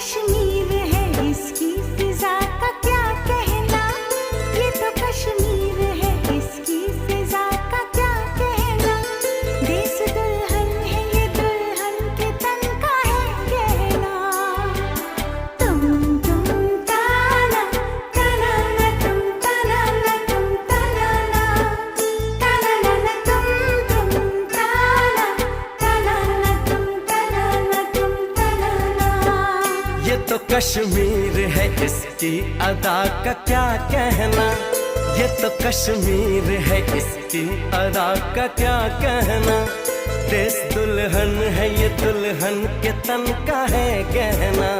कश्मीर है, इसकी फिजा का क्या कहना। ये तो कश्मीर है, इसकी फिजा का क्या कहना। देश दुल्हन है, ये दुल्हन के तन का है गहना। तुम ताना ताना ना, तुम ताना ना, तुम ताना ना, ताना ना तुम ताना ताना ना, तुम ताना ना, तुम ताना ना। ये तो कश्मीर है, इसकी अदा का क्या कहना। ये तो कश्मीर है, इसकी अदा का क्या कहना। देश दुल्हन है, ये दुल्हन के तन का है गहना।